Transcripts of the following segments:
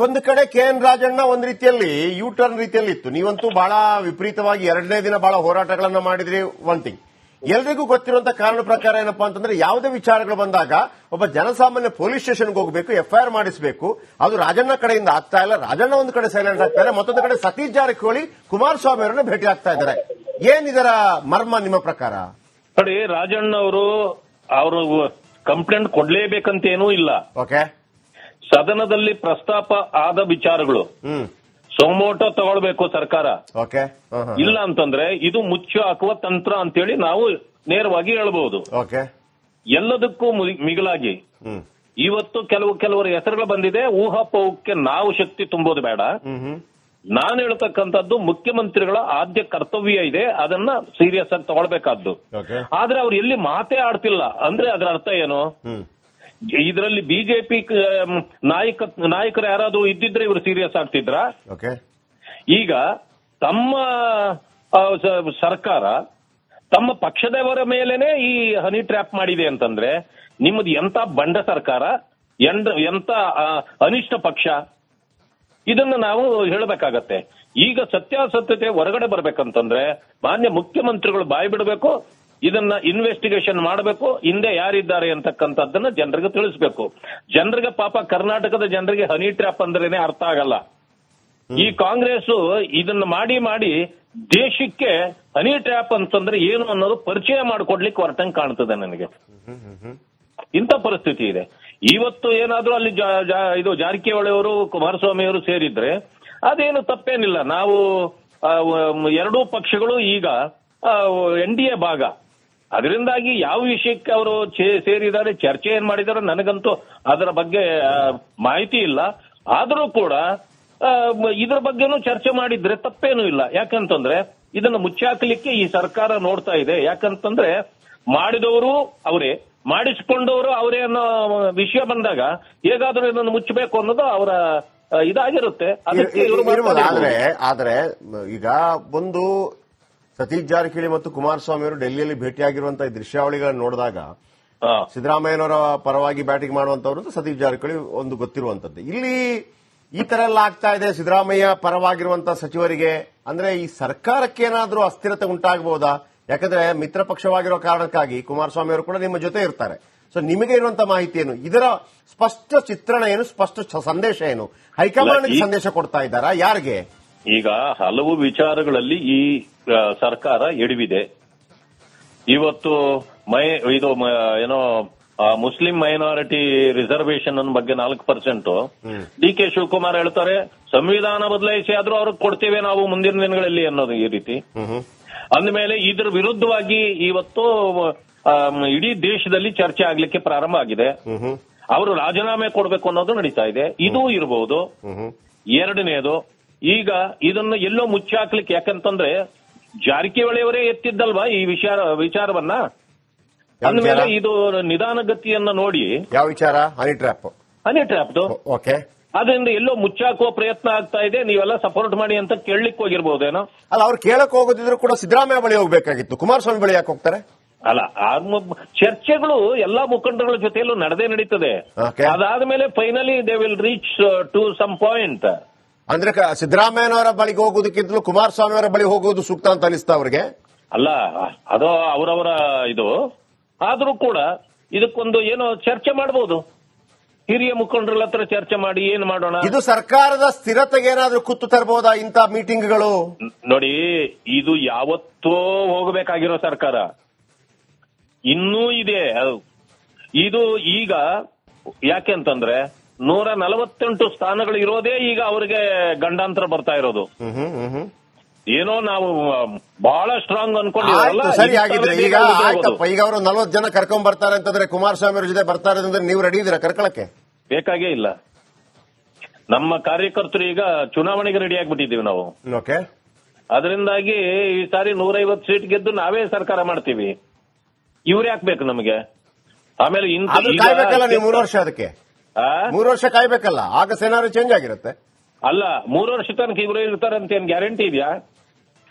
ಒಂದು ಕಡೆ KN ರಾಜಣ್ಣ ಒಂದ್ ರೀತಿಯಲ್ಲಿ ಯೂ ಟರ್ನ್ ರೀತಿಯಲ್ಲಿ ಇತ್ತು. ನೀವಂತೂ ಬಹಳ ವಿಪರೀತವಾಗಿ 2ನೇ ದಿನ ಬಹಳ ಹೋರಾಟಗಳನ್ನ ಮಾಡಿದ್ರಿ. ಒನ್ ಥಿಂಗ್ ಎಲ್ರಿಗೂ ಗೊತ್ತಿರುವಂತ ಕಾರಣ ಪ್ರಕಾರ ಏನಪ್ಪಾ ಅಂತಂದ್ರೆ, ಯಾವುದೇ ವಿಚಾರಗಳು ಬಂದಾಗ ಒಬ್ಬ ಜನಸಾಮಾನ್ಯ ಪೊಲೀಸ್ ಸ್ಟೇಷನ್ಗೆ ಹೋಗಬೇಕು, FIR ಮಾಡಿಸಬೇಕು. ಅದು ರಾಜಣ್ಣ ಕಡೆಯಿಂದ ಆಗ್ತಾ ಇಲ್ಲ. ರಾಜಣ್ಣ ಒಂದು ಕಡೆ ಸೈಲೆಂಟ್ ಆಗ್ತಾರೆ, ಮತ್ತೊಂದು ಕಡೆ ಸತೀಶ್ ಜಾರಕಿಹೊಳಿ ಕುಮಾರಸ್ವಾಮಿ ಅವರನ್ನ ಭೇಟಿ ಆಗ್ತಾ ಇದ್ದಾರೆ. ಏನಿದರ ಮರ್ಮ ನಿಮ್ಮ ಪ್ರಕಾರ? ನೋಡಿ, ರಾಜಣ್ಣ ಅವರು ಕಂಪ್ಲೇಂಟ್ ಕೊಡ್ಲೇಬೇಕಂತೇನೂ ಇಲ್ಲ. ಓಕೆ, ಸದನದಲ್ಲಿ ಪ್ರಸ್ತಾಪ ಆದ ವಿಚಾರಗಳು ಸೊಮೋಟೋ ತಗೊಳ್ಬೇಕು ಸರ್ಕಾರ. ಓಕೆ, ಇಲ್ಲ ಅಂತಂದ್ರೆ ಇದು ಮುಚ್ಚು ಹಾಕುವ ತಂತ್ರ ಅಂತೇಳಿ ನಾವು ನೇರವಾಗಿ ಹೇಳ್ಬಹುದು. ಓಕೆ, ಎಲ್ಲದಕ್ಕೂ ಮಿಗಿಲಾಗಿ ಇವತ್ತು ಕೆಲವರ ಹೆಸರುಗಳು ಬಂದಿದೆ. ಊಹಾಪೋಹಕ್ಕೆ ನಾವು ಶಕ್ತಿ ತುಂಬೋದು ಬೇಡ. ನಾನು ಹೇಳ್ತಕ್ಕಂಥದ್ದು ಮುಖ್ಯಮಂತ್ರಿಗಳ ಆದ್ಯ ಕರ್ತವ್ಯ ಇದೆ, ಅದನ್ನ ಸೀರಿಯಸ್ ಆಗಿ ತಗೊಳ್ಬೇಕಾದ್ದು. ಆದ್ರೆ ಅವ್ರು ಎಲ್ಲಿ ಮಾತೇ ಆಡ್ತಿಲ್ಲ ಅಂದ್ರೆ ಅದರ ಅರ್ಥ ಏನು? ಇದರಲ್ಲಿ ಬಿಜೆಪಿ ನಾಯಕರು ಯಾರಾದ್ರೂ ಇದ್ದಿದ್ರೆ ಇವರು ಸೀರಿಯಸ್ ಆಗ್ತಿದ್ರ? ಈಗ ತಮ್ಮ ಸರ್ಕಾರ ತಮ್ಮ ಪಕ್ಷದವರ ಮೇಲೆನೆ ಈ ಹನಿ ಟ್ರ್ಯಾಪ್ ಮಾಡಿದೆ ಅಂತಂದ್ರೆ ನಿಮ್ಮದು ಎಂತ ಬಂಡ ಸರ್ಕಾರ, ಎಂತ ಅನಿಷ್ಟ ಪಕ್ಷ, ಇದನ್ನ ನಾವು ಹೇಳಬೇಕಾಗತ್ತೆ. ಈಗ ಸತ್ಯಾಸತ್ಯತೆ ಹೊರಗಡೆ ಬರ್ಬೇಕಂತಂದ್ರೆ ಮಾನ್ಯ ಮುಖ್ಯಮಂತ್ರಿಗಳು ಬಾಯಿ ಬಿಡಬೇಕು, ಇದನ್ನ ಇನ್ವೆಸ್ಟಿಗೇಷನ್ ಮಾಡಬೇಕು, ಹಿಂದೆ ಯಾರಿದ್ದಾರೆ ಅಂತಕ್ಕಂಥದ್ದನ್ನ ಜನರಿಗೆ ತಿಳಿಸಬೇಕು. ಜನರಿಗೆ ಪಾಪ ಕರ್ನಾಟಕದ ಜನರಿಗೆ ಹನಿ ಟ್ರ್ಯಾಪ್ ಅಂದ್ರೇನೆ ಅರ್ಥ ಆಗಲ್ಲ. ಈ ಕಾಂಗ್ರೆಸ್ ಇದನ್ನ ಮಾಡಿ ದೇಶಕ್ಕೆ ಹನಿ ಟ್ರ್ಯಾಪ್ ಅಂತಂದ್ರೆ ಏನು ಅನ್ನೋದು ಪರಿಚಯ ಮಾಡಿಕೊಡ್ಲಿಕ್ಕೆ ಹೊರಟಂಗೆ ಕಾಣ್ತದೆ ನನಗೆ. ಇಂಥ ಪರಿಸ್ಥಿತಿ ಇದೆ. ಇವತ್ತು ಏನಾದ್ರೂ ಅಲ್ಲಿ ಇದು ಜಾರಕಿಹೊಳಿ ಅವರು ಕುಮಾರಸ್ವಾಮಿ ಅವರು ಸೇರಿದ್ರೆ ಅದೇನು ತಪ್ಪೇನಿಲ್ಲ. ನಾವು ಎರಡೂ ಪಕ್ಷಗಳು ಈಗ NDA ಭಾಗ. ಅದರಿಂದಾಗಿ ಯಾವ ವಿಷಯಕ್ಕೆ ಅವರು ಸೇರಿದ್ದಾರೆ, ಚರ್ಚೆ ಏನ್ ಮಾಡಿದಾರೆ ನನಗಂತೂ ಅದರ ಬಗ್ಗೆ ಮಾಹಿತಿ ಇಲ್ಲ. ಆದರೂ ಕೂಡ ಇದರ ಬಗ್ಗೆನೂ ಚರ್ಚೆ ಮಾಡಿದ್ರೆ ತಪ್ಪೇನೂ ಇಲ್ಲ. ಯಾಕಂತಂದ್ರೆ ಇದನ್ನು ಮುಚ್ಚಾಕಲಿಕ್ಕೆ ಈ ಸರ್ಕಾರ ನೋಡ್ತಾ ಇದೆ. ಯಾಕಂತಂದ್ರೆ ಮಾಡಿದವರು ಅವರೇ, ಮಾಡಿಸಿಕೊಂಡವರು ಅವರೇ ಅನ್ನೋ ವಿಷಯ ಬಂದಾಗ ಹೇಗಾದ್ರೂ ಇದನ್ನು ಮುಚ್ಚಬೇಕು ಅನ್ನೋದು ಅವರ ಇದಾಗಿರುತ್ತೆ. ಅದಕ್ಕೆ ಆದ್ರೆ ಈಗ ಒಂದು ಸತೀಶ್ ಜಾರಕಿಹೊಳಿ ಮತ್ತು ಕುಮಾರಸ್ವಾಮಿ ಅವರು ಡೆಲ್ಲಿಯಲ್ಲಿ ಭೇಟಿಯಾಗಿರುವಂತಹ ದೃಶ್ಯಾವಳಿಗಳನ್ನು ನೋಡಿದಾಗ ಸಿದ್ದರಾಮಯ್ಯನವರ ಪರವಾಗಿ ಬ್ಯಾಟಿಂಗ್ ಮಾಡುವಂತವರು ಸತೀಶ್ ಜಾರಕಿಹೊಳಿ ಒಂದು ಗೊತ್ತಿರುವಂತದ್ದು. ಇಲ್ಲಿ ಈ ತರ ಎಲ್ಲ ಆಗ್ತಾ ಇದೆ ಸಿದ್ದರಾಮಯ್ಯ ಪರವಾಗಿರುವಂತಹ ಸಚಿವರಿಗೆ. ಅಂದ್ರೆ ಈ ಸರ್ಕಾರಕ್ಕೆ ಏನಾದ್ರೂ ಅಸ್ಥಿರತೆ ಉಂಟಾಗಬಹುದಾ? ಯಾಕಂದ್ರೆ ಮಿತ್ರ ಪಕ್ಷವಾಗಿರೋ ಕಾರಣಕ್ಕಾಗಿ ಕುಮಾರಸ್ವಾಮಿ ಅವರು ಕೂಡ ನಿಮ್ಮ ಜೊತೆ ಇರ್ತಾರೆ. ಸೊ ನಿಮಗೆ ಇರುವಂತಹ ಮಾಹಿತಿ ಏನು? ಇದರ ಸ್ಪಷ್ಟ ಚಿತ್ರಣ ಏನು? ಸ್ಪಷ್ಟ ಸಂದೇಶ ಏನು? ಹೈಕಮಾಂಡ್ ಸಂದೇಶ ಕೊಡ್ತಾ ಇದ್ದಾರಾ? ಯಾರಿಗೆ? ಈಗ ಹಲವು ವಿಚಾರಗಳಲ್ಲಿ ಈ ಸರ್ಕಾರ ಎಡವಿದೆ. ಇವತ್ತು ಇದು ಏನೋ ಮುಸ್ಲಿಂ ಮೈನಾರಿಟಿ ರಿಸರ್ವೇಶನ್ ಅನ್ನೋ ಬಗ್ಗೆ 4%. DK ಶಿವಕುಮಾರ್ ಹೇಳ್ತಾರೆ ಸಂವಿಧಾನ ಬದಲಾಯಿಸಿ ಆದ್ರೂ ಅವ್ರಿಗೆ ಕೊಡ್ತೇವೆ ನಾವು ಮುಂದಿನ ದಿನಗಳಲ್ಲಿ ಅನ್ನೋದು ಈ ರೀತಿ. ಅಂದಮೇಲೆ ಇದ್ರ ವಿರುದ್ಧವಾಗಿ ಇವತ್ತು ಇಡೀ ದೇಶದಲ್ಲಿ ಚರ್ಚೆ ಆಗ್ಲಿಕ್ಕೆ ಪ್ರಾರಂಭ ಆಗಿದೆ. ಅವರು ರಾಜೀನಾಮೆ ಕೊಡಬೇಕು ಅನ್ನೋದು ನಡೀತಾ ಇದೆ. ಇದು ಇರಬಹುದು. ಎರಡನೇದು, ಈಗ ಇದನ್ನು ಎಲ್ಲೋ ಮುಚ್ಚಾಕ್ಲಿಕ್ಕೆ, ಯಾಕಂತಂದ್ರೆ ಜಾರಕಿಹೊಳಿಯವರೇ ಎತ್ತಿದ್ದಲ್ವಾ ಈ ವಿಚಾರವನ್ನ. ಅಂದ್ಮೇಲೆ ಇದು ನಿಧಾನಗತಿಯನ್ನ ನೋಡಿ ಯಾವ ವಿಚಾರ? Honey trap. ಓಕೆ, ಅದರಿಂದ ಎಲ್ಲೋ ಮುಚ್ಚಾಕುವ ಪ್ರಯತ್ನ ಆಗ್ತಾ ಇದೆ. ನೀವೆಲ್ಲ ಸಪೋರ್ಟ್ ಮಾಡಿ ಅಂತ ಕೇಳಲಿಕ್ಕೆ ಹೋಗಿರ್ಬೋದೇನೋ. ಅಲ್ಲ, ಅವ್ರು ಕೇಳಕ್ ಹೋಗೋದಿದ್ರು ಕೂಡ ಸಿದ್ದರಾಮಯ್ಯ ಬಳಿ ಹೋಗ್ಬೇಕಾಗಿತ್ತು. ಕುಮಾರಸ್ವಾಮಿ ಬಳಿ ಯಾಕೆ ಹೋಗ್ತಾರೆ? ಅಲ್ಲ, ಚರ್ಚೆಗಳು ಎಲ್ಲಾ ಮುಖಂಡರುಗಳ ಜೊತೆಯಲ್ಲೂ ನಡೆದೇ ನಡೀತದೆ. ಅದಾದ್ಮೇಲೆ finally they will reach to some point. ಅಂದ್ರೆ ಸಿದ್ದರಾಮಯ್ಯನವರ ಬಳಿಗೆ ಹೋಗೋದಕ್ಕಿಂತಲೂ ಕುಮಾರಸ್ವಾಮಿ ಅವರ ಬಳಿ ಹೋಗೋದು ಸೂಕ್ತ ಅಂತ ಅನಿಸ್ತಾ ಅವ್ರಿಗೆ? ಅಲ್ಲ, ಅದು ಅವರವರ ಇದು. ಆದ್ರೂ ಕೂಡ ಇದಕ್ಕೊಂದು ಏನೋ ಚರ್ಚೆ ಮಾಡಬಹುದು. ಹಿರಿಯ ಮುಖಂಡರ ಹತ್ರ ಚರ್ಚೆ ಮಾಡಿ ಏನ್ ಮಾಡೋಣ. ಇದು ಸರ್ಕಾರದ ಸ್ಥಿರತೆಗೆ ಏನಾದ್ರೂ ಕುತ್ತು ತರಬಹುದಾ ಇಂಥ ಮೀಟಿಂಗ್ಗಳು? ನೋಡಿ, ಇದು ಯಾವತ್ತೋ ಹೋಗಬೇಕಾಗಿರೋ ಸರ್ಕಾರ ಇನ್ನೂ ಇದೆ. ಇದು ಈಗ ಯಾಕೆಂತಂದ್ರೆ 148 ಸ್ಥಾನಗಳು ಇರೋದೇ ಈಗ ಅವರಿಗೆ ಗಂಡಾಂತರ ಬರ್ತಾ ಇರೋದು. ಏನೋ ನಾವು ಬಹಳ ಸ್ಟ್ರಾಂಗ್ ಅನ್ಕೊಂಡಿರಲ್ಲ. ಸರಿ, ಆಗಿದ್ರೆ ಈಗ ಆಯ್ತಪ್ಪ, ಈಗ ಅವರು 40 ಜನ ಕರ್ಕೊಂಡ್ ಬರ್ತಾರೆ ಅಂತಂದ್ರೆ ಕುಮಾರಸ್ವಾಮಿ ಅವ್ರ ಜೊತೆ ಬರ್ತಾರೆ ಅಂದ್ರೆ ನೀವು ರೆಡಿ ಇದ್ದೀರಾ ಕರ್ಕೊಳಕ್ಕೆ? ಬೇಕಾಗೇ ಇಲ್ಲ. ನಮ್ಮ ಕಾರ್ಯಕರ್ತರು ಈಗ ಚುನಾವಣೆಗೆ ರೆಡಿ ಆಗ್ಬಿಟ್ಟಿದ್ದೀವಿ ನಾವು. ಓಕೆ, ಅದರಿಂದಾಗಿ ಈ ಸಾರಿ 150 ಸೀಟ್ ಗೆದ್ದು ನಾವೇ ಸರ್ಕಾರ ಮಾಡ್ತೀವಿ. ಇವ್ರು ಯಾಕೆ ನಮಗೆ? ಆಮೇಲೆ ಕಾಯ್ಬೇಕಲ್ಲ ನೀವು 3 ವರ್ಷ, ಅದಕ್ಕೆ 3 ವರ್ಷ ಕಾಯ್ಬೇಕಲ್ಲ, ಆಗ ಏನಾದ್ರು ಚೇಂಜ್ ಆಗಿರುತ್ತೆ. ಅಲ್ಲ, 3 ವರ್ಷ ತನಕ ಇವರು ಇರ್ತಾರೆ ಅಂತ ಏನ್ ಗ್ಯಾರಂಟಿ ಇದೆಯಾ?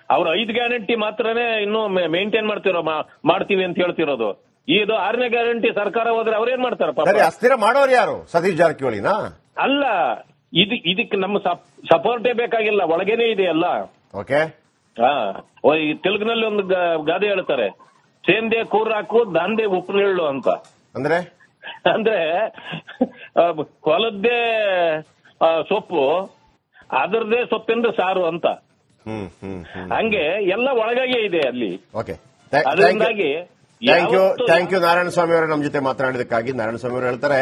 ಅವ್ರು 5 ಗ್ಯಾರಂಟಿ ಮಾತ್ರನೇ ಇನ್ನು ಮೇಂಟೈನ್ ಮಾಡ್ತೀವಿ ಅಂತ ಹೇಳ್ತಿರೋದು. ಇದು 6ನೇ ಗ್ಯಾರಂಟಿ ಸರ್ಕಾರ ಹೋದ್ರೆ ಅವ್ರೇನ್ ಮಾಡ್ತಾರಪ್ಪ? ಅಸ್ಥಿರ ಮಾಡೋರು ಯಾರು? ಸತೀಶ್ ಜಾರಕಿಹೊಳಿನಾ? ಅಲ್ಲ, ಇದಕ್ಕೆ ನಮ್ಮ ಸಪೋರ್ಟೇ ಬೇಕಾಗಿಲ್ಲ, ಒಳಗೇನೆ ಇದೆಯಲ್ಲ. ಓಕೆ. ಈ ತೆಲುಗಿನಲ್ಲಿ ಒಂದು ಗಾದೆ ಹೇಳ್ತಾರೆ, ಸೇಂದೆ ಕೂರಾಕು ದಾಂದೆ ಉಪ್ಪು ನೀಳು ಅಂತ. ಅಂದ್ರೆ ಹೊಲದ್ದೇ ಸೊಪ್ಪು ಅದರದೇ ಸೊಪ್ಪಿಂದ ಸಾರು ಅಂತ. ಹಂಗೆ ಎಲ್ಲ ಒಳಗಾಗೆ ಇದೆ ಅಲ್ಲಿ. ಅದರಿಂದಾಗಿ ಥ್ಯಾಂಕ್ ಯು ನಾರಾಯಣ ಸ್ವಾಮಿ ಅವರೇ ನಮ್ಮ ಜೊತೆ ಮಾತನಾಡಿದಕ್ಕಾಗಿ. ನಾರಾಯಣ ಸ್ವಾಮಿ ಅವರು ಹೇಳ್ತಾರೆ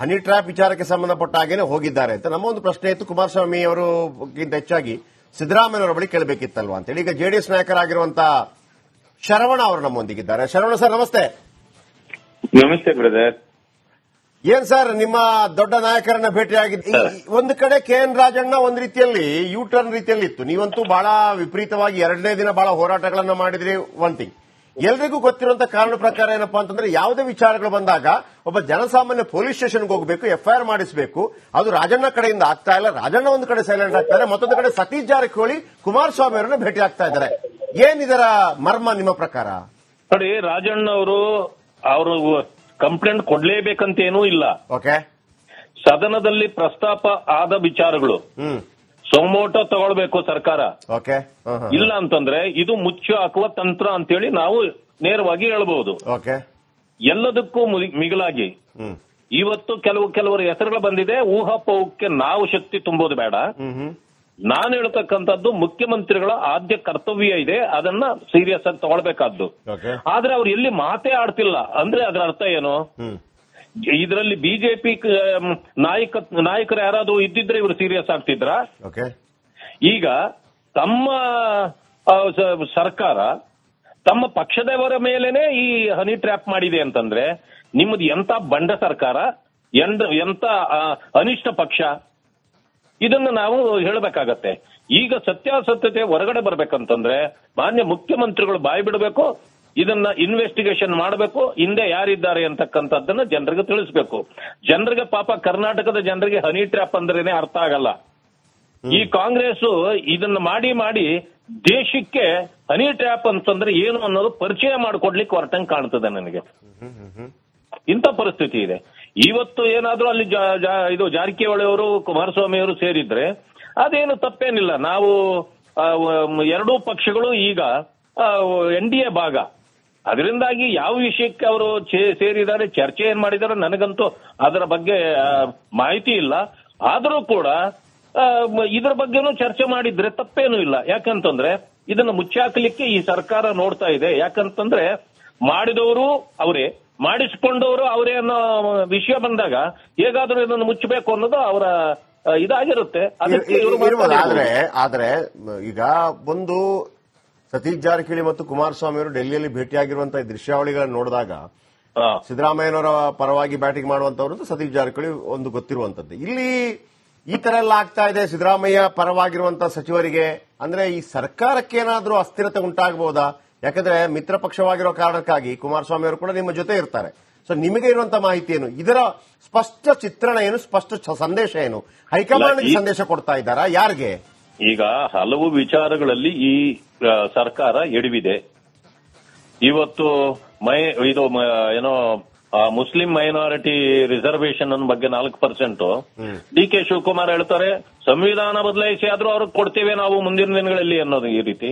ಹನಿ ಟ್ರ್ಯಾಪ್ ವಿಚಾರಕ್ಕೆ ಸಂಬಂಧಪಟ್ಟ ಹಾಗೇನೆ ಹೋಗಿದ್ದಾರೆ ಅಂತ. ನಮ್ಮ ಒಂದು ಪ್ರಶ್ನೆ ಇತ್ತು, ಕುಮಾರಸ್ವಾಮಿ ಅವರಿಗಿಂತ ಹೆಚ್ಚಾಗಿ ಸಿದ್ದರಾಮಯ್ಯನವರ ಬಳಿ ಕೇಳಬೇಕಿತ್ತಲ್ವಾ ಅಂತೇಳಿ. ಈಗ ಜೆಡಿಎಸ್ ನಾಯಕರಾಗಿರುವಂತಹ ಶರವಣ ಅವರು ನಮ್ಮೊಂದಿಗಿದ್ದಾರೆ. ಶರವಣ ಸರ್ ನಮಸ್ತೆ. ನಮಸ್ತೆ ಬ್ರದರ್. ಏನ್ ಸರ್ ನಿಮ್ಮ ದೊಡ್ಡ ನಾಯಕರನ್ನ ಭೇಟಿಯಾಗಿದ್ದು? ಒಂದು ಕಡೆ KN ರಾಜಣ್ಣ ಒಂದ್ ರೀತಿಯಲ್ಲಿ ಯೂ ಟರ್ನ್ ರೀತಿಯಲ್ಲಿ ಇತ್ತು. ನೀವಂತೂ ಬಹಳ ವಿಪರೀತವಾಗಿ 2ನೇ ದಿನ ಬಹಳ ಹೋರಾಟಗಳನ್ನ ಮಾಡಿದ್ರಿ. ಒನ್ ಥಿಂಗ್ ಎಲ್ರಿಗೂ ಗೊತ್ತಿರುವಂತ ಕಾರಣ ಪ್ರಕಾರ ಏನಪ್ಪಾ ಅಂತಂದ್ರೆ, ಯಾವುದೇ ವಿಚಾರಗಳು ಬಂದಾಗ ಒಬ್ಬ ಜನಸಾಮಾನ್ಯ ಪೊಲೀಸ್ ಸ್ಟೇಷನ್ಗೆ ಹೋಗಬೇಕು, FIR ಮಾಡಿಸಬೇಕು. ಅದು ರಾಜಣ್ಣ ಕಡೆಯಿಂದ ಆಗ್ತಾ ಇಲ್ಲ. ರಾಜಣ್ಣ ಒಂದು ಕಡೆ ಸೈಲೆಂಟ್ ಆಗ್ತಾರೆ, ಮತ್ತೊಂದು ಕಡೆ ಸತೀಶ್ ಜಾರಕಿಹೊಳಿ ಕುಮಾರಸ್ವಾಮಿ ಅವರನ್ನ ಭೇಟಿ ಆಗ್ತಾ ಇದ್ದಾರೆ. ಏನ್ ಇದರ ಮರ್ಮ ನಿಮ್ಮ ಪ್ರಕಾರ? ನೋಡಿ, ರಾಜಣ್ಣ ಅವರು ಕಂಪ್ಲೇಂಟ್ ಕೊಡ್ಲೇಬೇಕಂತೇನೂ ಇಲ್ಲ. ಓಕೆ. ಸದನದಲ್ಲಿ ಪ್ರಸ್ತಾಪ ಆದ ವಿಚಾರಗಳು ಸೊಮೋಟೋ ತಗೊಳ್ಬೇಕು ಸರ್ಕಾರ. ಓಕೆ. ಇಲ್ಲ ಅಂತಂದ್ರೆ ಇದು ಮುಚ್ಚು ಹಾಕುವ ತಂತ್ರ ಅಂತೇಳಿ ನಾವು ನೇರವಾಗಿ ಹೇಳ್ಬಹುದು. ಓಕೆ. ಎಲ್ಲದಕ್ಕೂ ಮಿಗಿಲಾಗಿ ಇವತ್ತು ಕೆಲವರ ಹೆಸರುಗಳು ಬಂದಿದೆ. ಊಹಾಪೋಹಕ್ಕೆ ನಾವು ಶಕ್ತಿ ತುಂಬೋದು ಬೇಡ. ನಾನು ಹೇಳ್ತಕ್ಕಂಥದ್ದು ಮುಖ್ಯಮಂತ್ರಿಗಳ ಆದ್ಯ ಕರ್ತವ್ಯ ಇದೆ, ಅದನ್ನ ಸೀರಿಯಸ್ ಆಗಿ ತಗೊಳ್ಬೇಕಾದ್ದು. ಆದ್ರೆ ಅವ್ರು ಎಲ್ಲಿ ಮಾತೇ ಆಡ್ತಿಲ್ಲ ಅಂದ್ರೆ ಅದರ ಅರ್ಥ ಏನು? ಇದರಲ್ಲಿ ಬಿಜೆಪಿ ನಾಯಕರು ಯಾರಾದ್ರೂ ಇದ್ದಿದ್ರೆ ಇವರು ಸೀರಿಯಸ್ ಆಗ್ತಿದ್ರ? ಈಗ ತಮ್ಮ ಸರ್ಕಾರ ತಮ್ಮ ಪಕ್ಷದವರ ಮೇಲೇನೆ ಈ ಹನಿ ಟ್ರ್ಯಾಪ್ ಮಾಡಿದೆ ಅಂತಂದ್ರೆ ನಿಮ್ಮದು ಎಂತ ಬಂಡ ಸರ್ಕಾರ, ಎಂತ ಅನಿಷ್ಟ ಪಕ್ಷ, ಇದನ್ನ ನಾವು ಹೇಳಬೇಕಾಗತ್ತೆ. ಈಗ ಸತ್ಯಾಸತ್ಯತೆ ಹೊರಗಡೆ ಬರ್ಬೇಕಂತಂದ್ರೆ ಮಾನ್ಯ ಮುಖ್ಯಮಂತ್ರಿಗಳು ಬಾಯಿ ಬಿಡಬೇಕು, ಇದನ್ನ ಇನ್ವೆಸ್ಟಿಗೇಷನ್ ಮಾಡಬೇಕು, ಹಿಂದೆ ಯಾರಿದ್ದಾರೆ ಅಂತಕ್ಕಂಥದ್ದನ್ನ ಜನರಿಗೆ ತಿಳಿಸಬೇಕು. ಜನರಿಗೆ ಪಾಪ ಕರ್ನಾಟಕದ ಜನರಿಗೆ ಹನಿ ಟ್ರ್ಯಾಪ್ ಅಂದ್ರೇನೆ ಅರ್ಥ ಆಗಲ್ಲ. ಈ ಕಾಂಗ್ರೆಸ್ ಇದನ್ನ ಮಾಡಿ ದೇಶಕ್ಕೆ ಹನಿ ಟ್ರ್ಯಾಪ್ ಅಂತಂದ್ರೆ ಏನು ಅನ್ನೋದು ಪರಿಚಯ ಮಾಡಿಕೊಡ್ಲಿಕ್ಕೆ ಹೊರಟಂಗೆ ಕಾಣ್ತದೆ ನನಗೆ. ಇಂಥ ಪರಿಸ್ಥಿತಿ ಇದೆ. ಇವತ್ತು ಏನಾದ್ರೂ ಅಲ್ಲಿ ಇದು ಜಾರಕಿಹೊಳಿ ಅವರು ಕುಮಾರಸ್ವಾಮಿ ಅವರು ಸೇರಿದ್ರೆ ಅದೇನು ತಪ್ಪೇನಿಲ್ಲ. ನಾವು ಎರಡೂ ಪಕ್ಷಗಳು ಈಗ NDA ಭಾಗ. ಅದರಿಂದಾಗಿ ಯಾವ ವಿಷಯಕ್ಕೆ ಅವರು ಸೇರಿದ್ದಾರೆ, ಚರ್ಚೆ ಏನ್ ಮಾಡಿದ್ದಾರೆ ನನಗಂತೂ ಅದರ ಬಗ್ಗೆ ಮಾಹಿತಿ ಇಲ್ಲ. ಆದರೂ ಕೂಡ ಇದರ ಬಗ್ಗೆನೂ ಚರ್ಚೆ ಮಾಡಿದ್ರೆ ತಪ್ಪೇನೂ ಇಲ್ಲ. ಯಾಕಂತಂದ್ರೆ ಇದನ್ನ ಮುಚ್ಚಾಕಲಿಕ್ಕೆ ಈ ಸರ್ಕಾರ ನೋಡ್ತಾ ಇದೆ. ಯಾಕಂತಂದ್ರೆ ಮಾಡಿದವರು ಅವರೇ, ಮಾಡಿಸಿಕೊಂಡವರು ಅವರೇ ಅನ್ನೋ ವಿಷಯ ಬಂದಾಗ ಹೇಗಾದ್ರೂ ಇದನ್ನು ಮುಚ್ಚಬೇಕು ಅನ್ನೋದು ಅವರ ಇದಾಗಿರುತ್ತೆ. ಆದ್ರೆ ಈಗ ಒಂದು ಸತೀಶ್ ಜಾರಕಿಹೊಳಿ ಮತ್ತು ಕುಮಾರಸ್ವಾಮಿ ಅವರು ಡೆಲ್ಲಿಯಲ್ಲಿ ಭೇಟಿಯಾಗಿರುವಂತಹ ದೃಶ್ಯಾವಳಿಗಳನ್ನು ನೋಡಿದಾಗ ಸಿದ್ದರಾಮಯ್ಯನವರ ಪರವಾಗಿ ಬ್ಯಾಟಿಂಗ್ ಮಾಡುವಂತವರು ಸತೀಶ್ ಜಾರಕಿಹೊಳಿ ಒಂದು ಗೊತ್ತಿರುವಂತದ್ದು. ಇಲ್ಲಿ ಈ ತರ ಎಲ್ಲ ಆಗ್ತಾ ಇದೆ ಸಿದ್ದರಾಮಯ್ಯ ಪರವಾಗಿರುವಂತಹ ಸಚಿವರಿಗೆ. ಅಂದ್ರೆ ಈ ಸರ್ಕಾರಕ್ಕೆ ಏನಾದ್ರೂ ಅಸ್ಥಿರತೆ ಉಂಟಾಗಬಹುದಾ? ಯಾಕಂದ್ರೆ ಮಿತ್ರ ಪಕ್ಷವಾಗಿರೋ ಕಾರಣಕ್ಕಾಗಿ ಕುಮಾರಸ್ವಾಮಿ ಅವರು ಕೂಡ ನಿಮ್ಮ ಜೊತೆ ಇರ್ತಾರೆ. ಸೊ ನಿಮಗೆ ಇರುವಂತಹ ಮಾಹಿತಿ ಏನು? ಇದರ ಸ್ಪಷ್ಟ ಚಿತ್ರಣ ಏನು? ಸ್ಪಷ್ಟ ಸಂದೇಶ ಏನು? ಹೈಕಮಾಂಡ್ ಸಂದೇಶ ಕೊಡ್ತಾ ಇದ್ದಾರಾ? ಯಾರಿಗೆ? ಈಗ ಹಲವು ವಿಚಾರಗಳಲ್ಲಿ ಈ ಸರ್ಕಾರ ಎಡವಿದೆ. ಇವತ್ತು ಇದು ಏನೋ ಮುಸ್ಲಿಂ ಮೈನಾರಿಟಿ ರಿಸರ್ವೇಶನ್ ಅನ್ನೋ ಬಗ್ಗೆ 4% DK ಶಿವಕುಮಾರ್ ಹೇಳ್ತಾರೆ ಸಂವಿಧಾನ ಬದಲಾಯಿಸಿ ಆದ್ರೂ ಅವ್ರಿಗೆ ಕೊಡ್ತೇವೆ ನಾವು ಮುಂದಿನ ದಿನಗಳಲ್ಲಿ ಅನ್ನೋದು ಈ ರೀತಿ.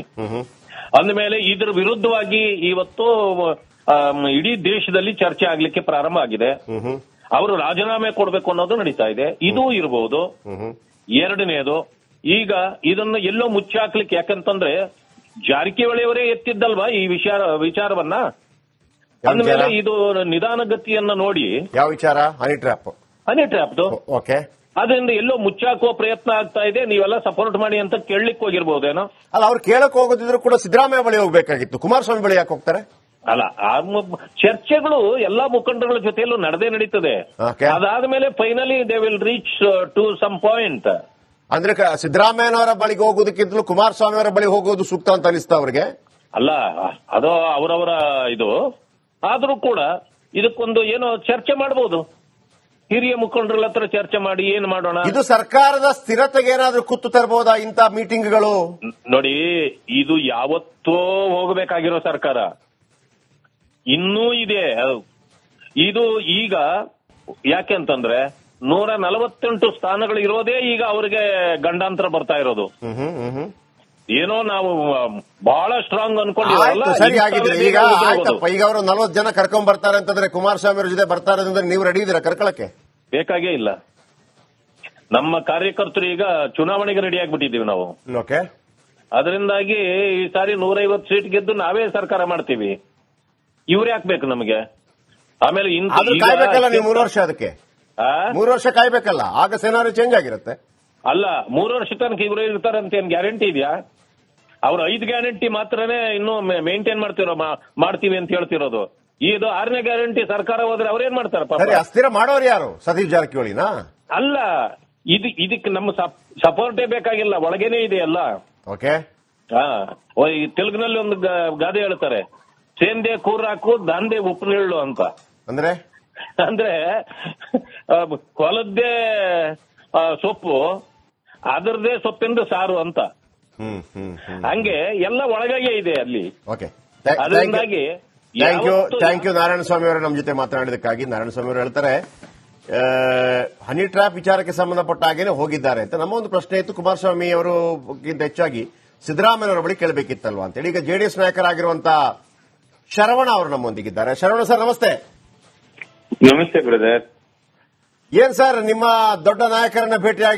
ಅಂದಮೇಲೆ ಇದ್ರ ವಿರುದ್ಧವಾಗಿ ಇವತ್ತು ಇಡೀ ದೇಶದಲ್ಲಿ ಚರ್ಚೆ ಆಗ್ಲಿಕ್ಕೆ ಪ್ರಾರಂಭ ಆಗಿದೆ. ಅವರು ರಾಜೀನಾಮೆ ಕೊಡಬೇಕು ಅನ್ನೋದು ನಡೀತಾ ಇದೆ. ಇದು ಇರಬಹುದು. ಎರಡನೇದು, ಈಗ ಇದನ್ನು ಎಲ್ಲೋ ಮುಚ್ಚಾಕ್ಲಿಕ್ಕೆ, ಯಾಕಂತಂದ್ರೆ ಜಾರಕಿಹೊಳಿಯವರೇ ಎತ್ತಿದ್ದಲ್ವಾ ಈ ವಿಚಾರವನ್ನ. ಅಂದಮೇಲೆ ಇದು ನಿಧಾನಗತಿಯನ್ನ ನೋಡಿ, ಯಾವ ವಿಚಾರ? ಹನಿ ಟ್ರ್ಯಾಪ್ದು. ಓಕೆ. ಅದರಿಂದ ಎಲ್ಲೋ ಮುಚ್ಚಾಕುವ ಪ್ರಯತ್ನ ಆಗ್ತಾ ಇದೆ. ನೀವೆಲ್ಲ ಸಪೋರ್ಟ್ ಮಾಡಿ ಅಂತ ಕೇಳಲಿಕ್ಕೆ ಹೋಗಿರ್ಬೋದೇನೋ. ಅಲ್ಲ, ಅವ್ರು ಕೇಳಕ್ ಹೋಗೋದಿದ್ರು ಕೂಡ ಸಿದ್ದರಾಮಯ್ಯ ಬಳಿ ಹೋಗ್ಬೇಕಾಗಿತ್ತು. ಕುಮಾರಸ್ವಾಮಿ ಬಳಿ ಯಾಕೆ ಹೋಗ್ತಾರೆ? ಅಲ್ಲ, ಚರ್ಚೆಗಳು ಎಲ್ಲಾ ಮುಖಂಡಗಳ ಜೊತೆಯಲ್ಲೂ ನಡೆದೇ ನಡೀತದೆ. ಅದಾದ್ಮೇಲೆ finally they will reach to some point. ಅಂದ್ರೆ ಸಿದ್ದರಾಮಯ್ಯನವರ ಬಳಿಗೆ ಹೋಗೋದಕ್ಕಿಂತಲೂ ಕುಮಾರಸ್ವಾಮಿ ಅವರ ಬಳಿ ಹೋಗೋದು ಸೂಕ್ತ ಅಂತ ಅನಿಸ್ತಾ ಅವ್ರಿಗೆ? ಅಲ್ಲ, ಅದು ಅವರವರ ಇದು. ಆದ್ರೂ ಕೂಡ ಇದಕ್ಕೊಂದು ಏನೋ ಚರ್ಚೆ ಮಾಡಬಹುದು. ಹಿರಿಯ ಮುಖಂಡರ ಹತ್ರ ಚರ್ಚೆ ಮಾಡಿ ಏನ್ ಮಾಡೋಣ. ಇದು ಸರ್ಕಾರದ ಸ್ಥಿರತೆಗೆ ಏನಾದ್ರೂ ಕುತ್ತು ತರಬಹುದಾ ಇಂಥ ಮೀಟಿಂಗ್ಗಳು? ನೋಡಿ, ಇದು ಯಾವತ್ತೋ ಹೋಗಬೇಕಾಗಿರೋ ಸರ್ಕಾರ ಇನ್ನೂ ಇದೆ. ಇದು ಈಗ ಯಾಕೆ ಅಂತಂದ್ರೆ 148 ಸ್ಥಾನಗಳು ಇರೋದೇ ಈಗ ಅವರಿಗೆ ಗಂಡಾಂತರ ಬರ್ತಾ ಇರೋದು. ಏನೋ ನಾವು ಬಹಳ ಸ್ಟ್ರಾಂಗ್ ಅನ್ಕೊಂಡಿರಲ್ಲ. ಆಯ್ತು, ಸರಿ ಆಗಿದ್ರೆ ಈಗ ಆಯ್ತಪ್ಪ, ಈಗ ಅವರು 40 ಜನ ಕರ್ಕೊಂಡ್ ಬರ್ತಾರೆ ಅಂತಂದ್ರೆ ಕುಮಾರಸ್ವಾಮಿ ಅವ್ರ ಜೊತೆ ಬರ್ತಾರೆ ಅಂದ್ರೆ ನೀವು ರೆಡಿ ಇದೀರಾ ಕರ್ಕೊಳಕ್ಕೆ? ಬೇಕಾಗೇ ಇಲ್ಲ. ನಮ್ಮ ಕಾರ್ಯಕರ್ತರು ಈಗ ಚುನಾವಣೆಗೆ ರೆಡಿ ಆಗ್ಬಿಟ್ಟಿದೀವಿ ನಾವು. ಓಕೆ. ಅದರಿಂದಾಗಿ ಈ ಸಾರಿ 150 ಸೀಟ್ ಗೆದ್ದು ನಾವೇ ಸರ್ಕಾರ ಮಾಡ್ತೀವಿ. ಇವ್ರು ಯಾಕ್ಬೇಕು ನಮಗೆ? ಆಮೇಲೆ ಕಾಯ್ಬೇಕಲ್ಲ ನೀವು 3 ವರ್ಷ, ಅದಕ್ಕೆ 3 ವರ್ಷ ಕಾಯ್ಬೇಕಲ್ಲ, ಆಗ ಸಿನಾರಿ ಚೇಂಜ್ ಆಗಿರುತ್ತೆ. ಅಲ್ಲ, 3 ವರ್ಷ ತನಕ ಇವರು ಇರ್ತಾರೆ ಅಂತ ಏನ್ ಗ್ಯಾರಂಟಿ ಇದೆಯಾ? ಅವ್ರು 5 ಗ್ಯಾರಂಟಿ ಮಾತ್ರನೇ ಇನ್ನು ಮೇಂಟೈನ್ ಮಾಡ್ತೀವಿ ಅಂತ ಹೇಳ್ತಿರೋದು. ಇದು 6ನೇ ಗ್ಯಾರಂಟಿ ಸರ್ಕಾರ ಹೋದ್ರೆ ಅವ್ರೇನ್ ಮಾಡ್ತಾರಪ್ಪ? ಅಸ್ಥಿರ ಮಾಡೋರು ಯಾರು? ಸತೀಶ್ ಜಾರಕಿಹೊಳಿನಾ? ಅಲ್ಲ, ಇದಕ್ಕೆ ನಮ್ಮ ಸಪೋರ್ಟೇ ಬೇಕಾಗಿಲ್ಲ, ಒಳಗೇನೆ ಇದೆಯಲ್ಲ. ಓಕೆ. ತೆಲುಗಿನಲ್ಲಿ ಒಂದು ಗಾದೆ ಹೇಳ್ತಾರೆ, ಸೇಂದೆ ಕೂರಾಕು ದಾಂದೆ ಉಪ್ಪು ನೀಳು ಅಂತ. ಅಂದ್ರೆ ಹೊಲದ್ದೇ ಸೊಪ್ಪು ಅದರದೇ ಸೊಪ್ಪಿಂದ ಸಾರು ಅಂತ. ಹಂಗೆ ಎಲ್ಲ ಒಳಗಾಗೆ ಇದೆ ಅಲ್ಲಿ. ಅದರಿಂದಾಗಿ ಥ್ಯಾಂಕ್ ಯು ನಾರಾಯಣಸ್ವಾಮಿ ಅವರು ನಮ್ಮ ಜೊತೆ ಮಾತನಾಡಿದಕ್ಕಾಗಿ. ನಾರಾಯಣಸ್ವಾಮಿ ಅವರು ಹೇಳ್ತಾರೆ ಹನಿ ಟ್ರ್ಯಾಪ್ ವಿಚಾರಕ್ಕೆ ಸಂಬಂಧಪಟ್ಟ ಹಾಗೇನೆ ಹೋಗಿದ್ದಾರೆ ಅಂತ. ನಮ್ಮ ಒಂದು ಪ್ರಶ್ನೆ ಇತ್ತು, ಕುಮಾರಸ್ವಾಮಿ ಅವರಿಗಿಂತ ಹೆಚ್ಚಾಗಿ ಸಿದ್ದರಾಮಯ್ಯನವರ ಬಳಿ ಕೇಳಬೇಕಿತ್ತಲ್ವಾ ಅಂತೇಳಿ. ಈಗ ಜೆಡಿಎಸ್ ನಾಯಕರಾಗಿರುವಂತಹ ಶರವಣ ಅವರು ನಮ್ಮೊಂದಿಗಿದ್ದಾರೆ. ಶರವಣ ಸರ್, ನಮಸ್ತೆ. ನಮಸ್ತೆ ಬ್ರದರ್. ಏನ್ ಸರ್, ನಿಮ್ಮ ದೊಡ್ಡ ನಾಯಕರನ್ನ ಭೇಟಿಯಾಗಿ